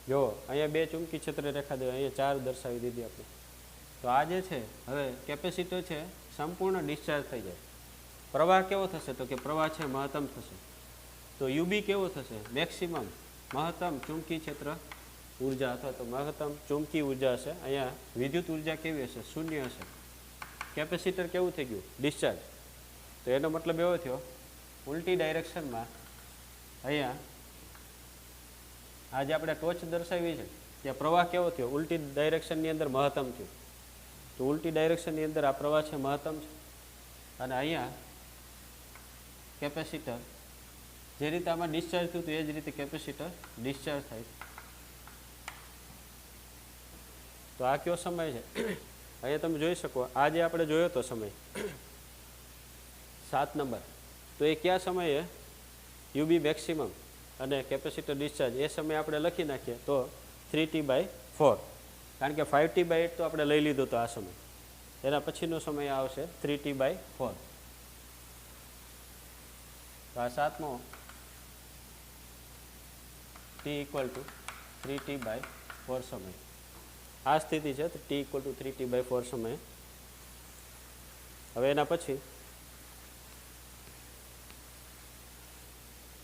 A: જો અહીંયા બે ચુંબકી ક્ષેત્ર રેખા દે, અહીંયા ચાર દર્શાવી દીધી આપણે. તો આ જે છે હવે કેપેસિટર છે સંપૂર્ણ ડિસ્ચાર્જ થઈ જાય. પ્રવાહ કેવો થશે? તો કે પ્રવાહ છે મહત્તમ થશે. તો UB કેવો થશે? મેક્સિમમ, મહત્તમ ચુંબકી ક્ષેત્ર ઉર્જા અથવા તો મહત્તમ ચુંબકી ઉર્જા હશે. અહીંયા વિદ્યુત ઉર્જા કેવી હશે? શૂન્ય હશે. કેપેસિટર કેવું થઈ ગયું? ડિસ્ચાર્જ. તો એનો મતલબ એવો થયો ઉલટી ડાયરેક્શનમાં અહીંયા આજે આપણે ટોચ દર્શાવી છે ત્યાં પ્રવાહ કેવો થયો? ઉલટી ડાયરેક્શનની અંદર મહત્તમ થયું. તો ઉલટી ડાયરેક્શનની અંદર આ પ્રવાહ છે મહત્તમ છે. અને અહીંયા કેપેસિટર જે રીતે આમાં ડિસ્ચાર્જ થયું હતું એ જ રીતે કેપેસિટર ડિસ્ચાર્જ થાય. તો આ કયો સમય છે? અહીંયા તમે જોઈ શકો આ જે આપણે જોયો હતો સમય 7 નંબર, તો એ કયા સમયે UB મેક્સિમમ અને કેપેસિટર ડિસ્ચાર્જ એ સમય આપણે લખી નાખીએ તો 3t/4, કારણ કે 5t/8 તો આપણે લઈ લીધો તો આ સમય. એના પછીનો સમય આવશે 3t/4. તો આ 7મો t = 3t/4 સમય. આ સ્થિતિ છે તો t = 3t/4 સમય. હવે એના પછી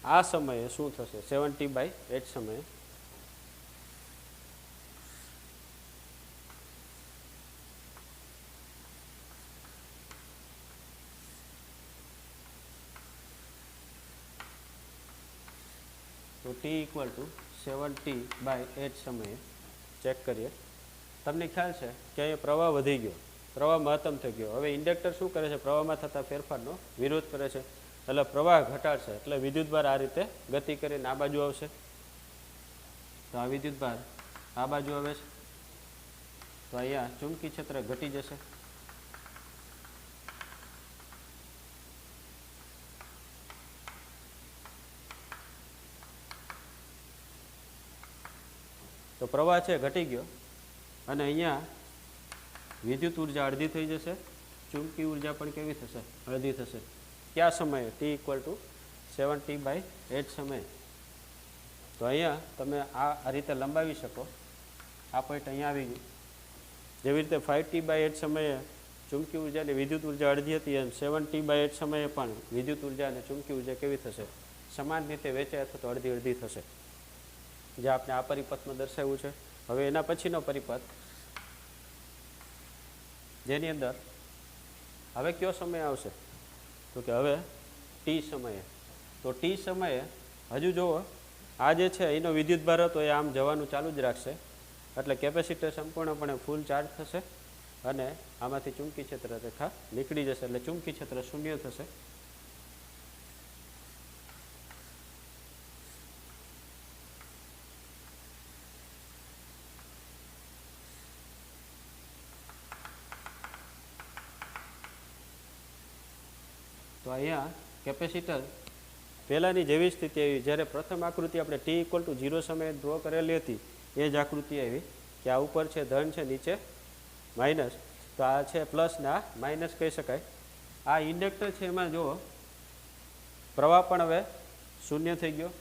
A: આ સમયે શું થશે? 7t/8 સમયે. તો t = 7t/8 સમયે ચેક કરીએ. તમને ખ્યાલ છે કે અહીંયા પ્રવાહ વધી ગયો, પ્રવાહ મહત્તમ થઈ ગયો. હવે ઇન્ડક્ટર શું કરે છે? પ્રવાહમાં થતા ફેરફારનો વિરોધ કરે છે, એટલે પ્રવાહ ઘટાડશે. એટલે વિદ્યુતભાર આ રીતે ગતિ કરીને આ બાજુ આવશે. તો આ વિદ્યુતભાર આ બાજુ આવે છે, તો અહીંયા ચુંબકી ક્ષેત્ર ઘટી જશે. તો પ્રવાહ છે ઘટી ગયો અને અહીંયા વિદ્યુત ઉર્જા અડધી થઈ જશે, ચુંબકી ઉર્જા પણ કેવી થશે? અડધી થશે. કયા સમયે? t = 7t/8 સમયે. તો અહીંયા તમે આ રીતે લંબાવી શકો. આ પોઈન્ટ અહીંયા આવી ગયું. જેવી રીતે 5t/8 સમયે ચુંબકી ઉર્જા અને વિદ્યુત ઉર્જા અડધી હતી, એમ 7t/8 સમયે પણ વિદ્યુત ઉર્જા અને ચુંબકી ઉર્જા કેવી થશે? સમાન રીતે વેચાય અથવા તો અડધી અડધી થશે, જે આપણે આ પરિપથમાં દર્શાવ્યું છે. હવે એના પછીનો પરિપથ, જેની અંદર હવે કયો સમય આવશે? તો કે હવે t સમયે. તો t સમયે હજુ જુઓ, આ જે છે એનો વિદ્યુતભાર હતો એ આમ જવાનું ચાલુ જ રાખશે, એટલે કેપેસિટર સંપૂર્ણપણે ફૂલ ચાર્જ થશે અને આમાંથી ચુંબકી ક્ષેત્ર રેખા નીકળી જશે, એટલે ચુંબકી ક્ષેત્ર શૂન્ય થશે. તો અહીંયા કેપેસિટર પહેલાંની જેવી સ્થિતિ આવી. જ્યારે પ્રથમ આકૃતિ આપણે t = 0 સમયે ડ્રો કરેલી હતી એ જ આકૃતિ આવી કે આ ઉપર છે ધન છે, નીચે માઇનસ. તો આ છે પ્લસ ને આ માઇનસ કહી શકાય. આ ઇન્ડક્ટર છે એમાં જુઓ, પ્રવાહ પણ હવે શૂન્ય થઈ ગયો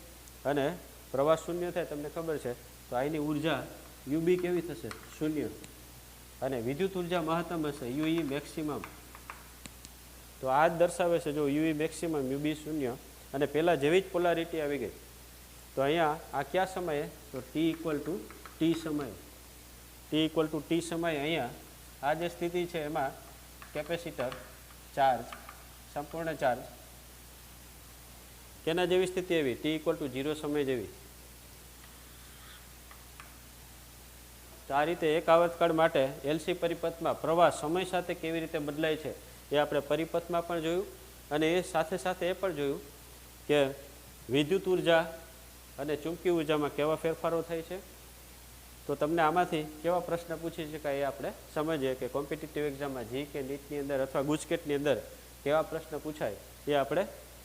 A: અને પ્રવાહ શૂન્ય થાય તમને ખબર છે તો આની ઉર્જા UB કેવી થશે? શૂન્ય. અને વિદ્યુત ઉર્જા મહત્તમ હશે, UE મેક્સિમમ. તો આ જ દર્શાવે છે જો UE મેક્સિમમ, UB શૂન્ય. અને પહેલાં જેવી જ પોલારિટી આવી ગઈ. તો અહીંયા આ કયા સમયે? તો t = t સમયે. t = t સમયે અહીંયા આ જે સ્થિતિ છે એમાં કેપેસિટર ચાર્જ, સંપૂર્ણ ચાર્જ, કેના જેવી સ્થિતિ આવી? t = 0 સમય જેવી. તો આ રીતે એક આવર્તકાળ માટે LC પરિપથમાં પ્રવાહ સમય સાથે કેવી રીતે બદલાય છે એ આપણે પરિપથમાં પણ જોયું, અને એ સાથે સાથે એ પણ જોયું કે વિદ્યુત ઉર્જા અને ચુંબકી ઉર્જામાં કેવા ફેરફારો થાય છે. તો તમને આમાંથી કેવા પ્રશ્ન પૂછી શકાય એ આપણે સમજીએ કે કોમ્પિટિટિવ એક્ઝામમાં જી કે નીટની અંદર અથવા ગુજકેટની અંદર કેવા પ્રશ્ન પૂછાય એ આપણે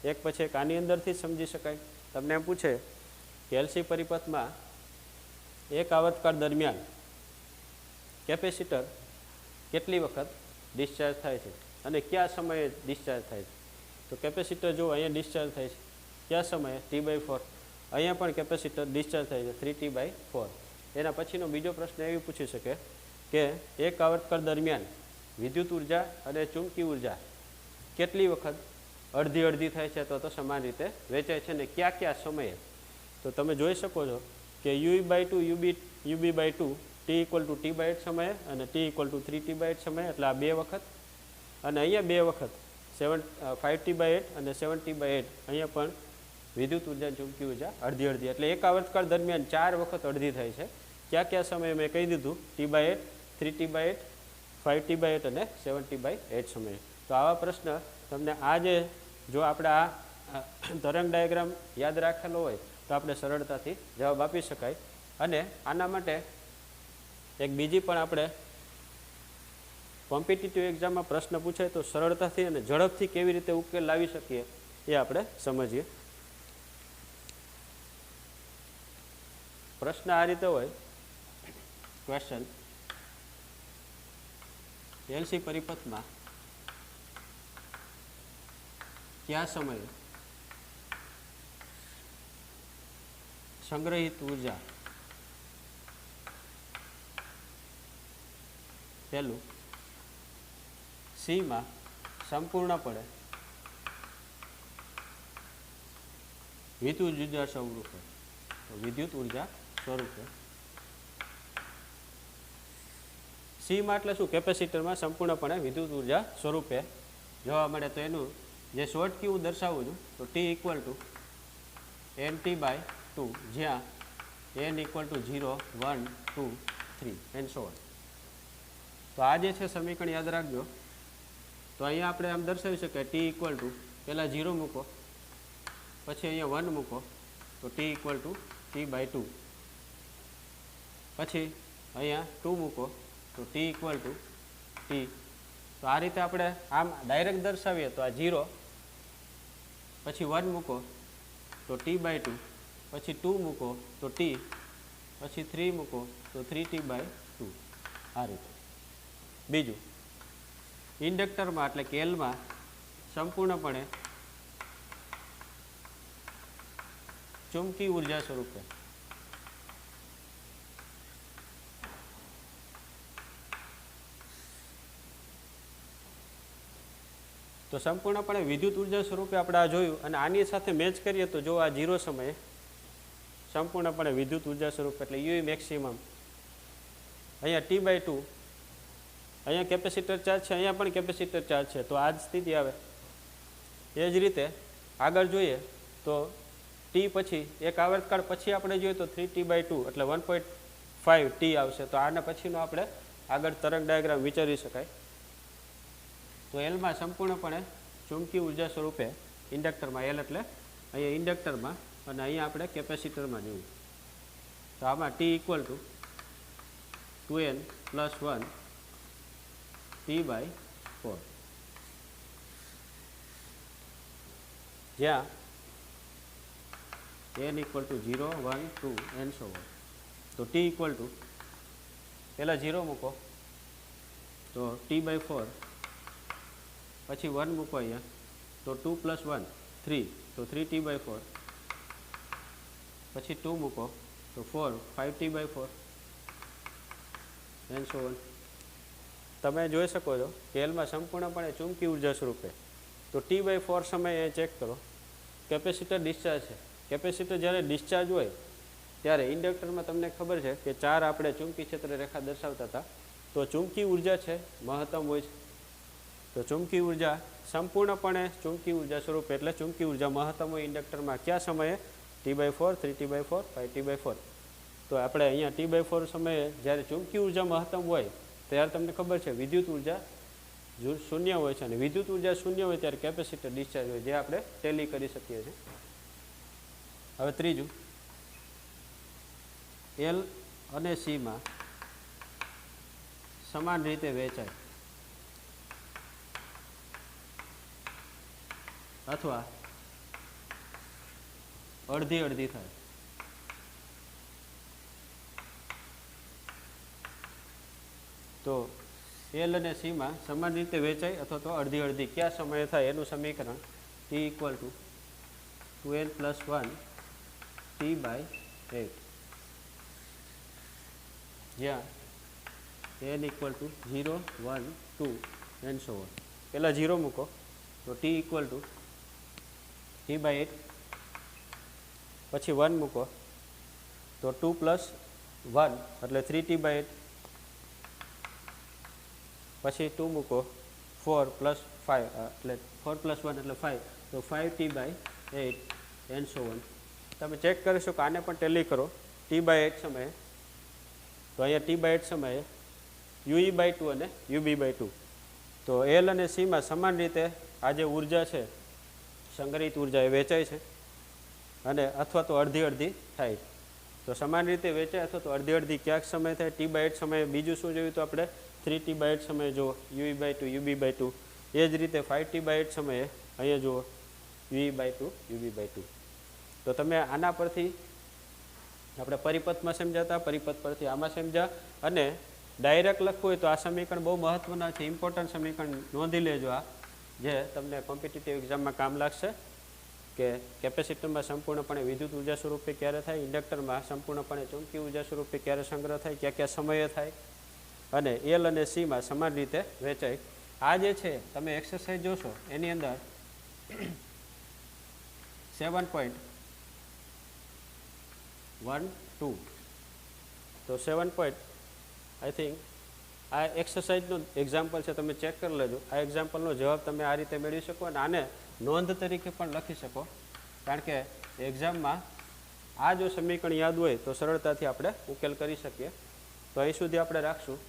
A: એક પછી એક આની અંદરથી જ સમજી શકાય. તમને એમ પૂછે કે LC પરિપથમાં એક આવર્તકાળ દરમિયાન કેપેસિટર કેટલી વખત ડિસ્ચાર્જ થાય છે અને કયા સમયે ડિસ્ચાર્જ થાય છે? તો કેપેસિટર જો અહીંયા ડિસ્ચાર્જ થાય છે કયા સમયે? t/4. અહીંયા પણ કેપેસિટર ડિસ્ચાર્જ થાય છે 3t/4. એના પછીનો બીજો પ્રશ્ન એવી પૂછી શકે કે એક આવર્તકાળ દરમિયાન વિદ્યુત ઉર્જા અને ચુંબકી ઉર્જા કેટલી વખત અડધી અડધી થાય છે તો સમાન રીતે વેચાય છે ને કયા કયા સમયે? તો તમે જોઈ શકો છો કે UE/2 UB/2 t = t/8 સમયે અને t = 3t/8 સમયે, એટલે આ બે વખત. અને અહીંયા બે વખત 5t/8 અને 7t/8 અહીંયા પણ વિદ્યુત ઉર્જા ચુંબકી ઉર્જા અડધી અડધી, એટલે એક આવર્તકાળ દરમિયાન 4 વખત અડધી થાય છે. કયા કયા સમયે મેં કહી દીધું? t/8, 3t/8, 5t/8 અને 7t/8 સમયે. તો આવા પ્રશ્ન તમને આ જે જો આપણે આ તરંગ ડાયાગ્રામ યાદ રાખેલો હોય તો આપણે સરળતાથી જવાબ આપી શકાય. અને આના માટે એક બીજી પણ આપણે કોમ્પિટિટિવ એક્ઝામમાં પ્રશ્ન પૂછાય તો સરળતાથી અને ઝડપથી કેવી રીતે ઉકેલ લાવી શકીએ એ આપણે સમજીએ. પ્રશ્ન આ રીતે હોય, ક્વેશ્ચન: LC પરિપથમાં કયા સમયે સંગ્રહિત ઉર્જા પહેલું C માં સંપૂર્ણપણે વિદ્યુત ઉર્જા સ્વરૂપે, વિદ્યુત ઉર્જા સ્વરૂપે C માં એટલે શું? કેપેસિટરમાં સંપૂર્ણપણે વિદ્યુત ઉર્જા સ્વરૂપે જોવા મળે. તો એનું જે શોર્ટ કી હું દર્શાવું છું તો t = nt/4 2 જ્યાં n equal to 0 1 2 3 and so on. તો આ જે છે સમીકરણ યાદ રાખજો. તો અહીંયા આપણે આમ દર્શાવી શકીએ ટી ઇક્વલ ટુ પહેલાં 0 મૂકો, પછી અહીંયા 1 મૂકો તો t equal to t by 2, પછી અહીંયા 2 મૂકો તો ટી ઇક્વલ ટુ ટી. તો આ રીતે આપણે આમ ડાયરેક્ટ દર્શાવીએ તો આ 0, પછી 1 મૂકો તો ટી બાય 2, પછી 2 મૂકો તો ટી, પછી 3 મૂકો તો 3t બાય 2. આ રીતે. બીજું, ઇન્ડક્ટરમાં એટલે કે એલમાં સંપૂર્ણપણે ચુંબકી ઉર્જા સ્વરૂપે તો સંપૂર્ણપણે વિદ્યુત ઉર્જા સ્વરૂપે આપણે આ જોયું, અને આની સાથે મેચ કરીએ તો જો આ 0 સમયે સંપૂર્ણપણે વિદ્યુત ઉર્જા સ્વરૂપ એટલે યુ મેક્સિમમ અહીંયા ટી બાય 2, અહીંયા કેપેસિટર ચાર્જ છે, અહીંયા પણ કેપેસિટર ચાર્જ છે, તો આ જ સ્થિતિ આવે. એ જ રીતે આગળ જોઈએ તો ટી પછી એક આવર્તકાળ પછી આપણે જોઈએ તો 3t બાય 2 એટલે 1.5 t આવશે. તો આના પછીનો આપણે આગળ તરંગ ડાયાગ્રામ વિચારી શકાય. તો એલમાં સંપૂર્ણપણે ચુંબકી ઉર્જા સ્વરૂપે ઇન્ડક્ટરમાં, એલ એટલે અહીંયા ઇન્ડક્ટરમાં અને અહીંયા આપણે કેપેસિટરમાં જોયું. તો આમાં t equal to 2n plus 1 t by 4, જ્યાં n equal to 0 1 2 and so on. તો ટી ઇક્વલ ટુ પહેલાં 0 મૂકો તો ટી બાય 4, પછી 1 મૂકો અહીંયા તો 2 પ્લસ 1 3 તો 3t બાય 4, પછી 2 મૂકો તો 4 5t by 4 and so on. તમે જોઈ શકો છો કે એલમાં સંપૂર્ણપણે ચુંબકી ઉર્જા સ્વરૂપે. તો ટી બાય 4 સમયે ચેક કરો, કેપેસિટર ડિસ્ચાર્જ છે. કેપેસિટર જ્યારે ડિસ્ચાર્જ હોય ત્યારે ઇન્ડક્ટરમાં તમને ખબર છે કે 4 આપણે ચુંબકી ક્ષેત્ર રેખા દર્શાવતા હતા. તો ચુંબકી ઉર્જા છે મહત્તમ હોય છે. તો ચુંબકી ઉર્જા સંપૂર્ણપણે ચુંબકી ઉર્જા સ્વરૂપે એટલે ચુંબકી ઉર્જા મહત્તમ હોય ઇન્ડક્ટરમાં કયા સમયે? T by 4, 3t by 4, 5t by 4. તો આપણે અહીંયા ટી બાય 4 સમયે જ્યારે ચુંબકી ઉર્જા મહત્તમ હોય ત્યારે તમને ખબર છે વિદ્યુત ઉર્જા શૂન્ય હોય છે, અને વિદ્યુત ઉર્જા શૂન્ય હોય ત્યારે કેપેસિટર ડિસ્ચાર્જ હોય, જે આપણે ટેલી કરી શકીએ છીએ. હવે ત્રીજું, એલ અને સીમાં સમાન રીતે વહેંચાય અથવા અડધી અડધી થાય. તો એલ અને સીમાં સમાન રીતે વહેંચાય અથવા તો અડધી અડધી કયા સમયે થાય એનું સમીકરણ t equal to 2n plus 1 t by 8, જ્યાં n equal to 0 1 2 and so on. પહેલાં 0 મૂકો તો t equal to t by 8, પછી 1 મૂકો તો 2 પ્લસ 1 એટલે 3t બાય 8, પછી 2 મૂકો 4 પ્લસ 5 એટલે 4 પ્લસ 1 એટલે 5, તો 5t by 8 and so on. તમે ચેક કરીશો કે આને પણ ટેલી કરો ટી બાય 8 સમયે. તો અહીંયા ટી બાય 8 સમયે યુઈ બાય 2 અને યુબી બાય 2. તો એલ અને સીમાં સમાન રીતે આ જે ઉર્જા છે સંગ્રહિત ઉર્જા એ વેચાય છે, અને અથવા તો અડધી અડધી થાય. તો સમાન રીતે વેચાય અથવા તો અડધી અડધી ક્યાંક સમય થાય ટી બાય 8 સમયે. બીજું શું જોયું તો આપણે 3t બાય 8 સમયે જુઓ યુઈ બાય 2 યુબી બાય 2. એ જ રીતે 5t બાય 8 સમયે અહીંયા જુઓ યુઈ બાય 2 યુબી બાય 2. તો તમે આના પરથી આપણે પરિપથમાં સમજાતા, પરિપથ પરથી આમાં સમજ્યા, અને ડાયરેક્ટ લખવું હોય તો આ સમીકરણ બહુ મહત્ત્વના છે, ઇમ્પોર્ટન્ટ સમીકરણ નોંધી લેજો. આ જે તમને કોમ્પિટિટિવ એક્ઝામમાં કામ લાગશે કે કેપેસિટરમાં સંપૂર્ણપણે વિદ્યુત ઉર્જા સ્વરૂપે ક્યારે થાય, ઇન્ડક્ટરમાં સંપૂર્ણપણે ચુંબકી ઉર્જા સ્વરૂપે ક્યારે સંગ્રહ થાય, કયા કયા સમયે થાય, અને એલ અને સીમાં સમાન રીતે વહેંચાય. આ જે છે તમે એક્સરસાઇઝ જોશો એની અંદર 7.12 તો 7. આઈ થિંક આ એક્સરસાઇઝનું એક્ઝામ્પલ છે, તમે ચેક કરી લેજો. આ એક્ઝામ્પલનો જવાબ તમે આ રીતે મેળવી શકો, અને આને નોંધ તરીકે પણ લખી શકો, કારણ કે એક્ઝામમાં આ જો સમીકરણ યાદ હોય તો સરળતાથી આપણે ઉકેલ કરી શકીએ. તો અહીં સુધી આપણે રાખશું.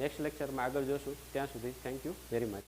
A: નેક્સ્ટ લેક્ચરમાં આગળ જોશું. ત્યાં સુધી થેન્ક યુ વેરી મચ.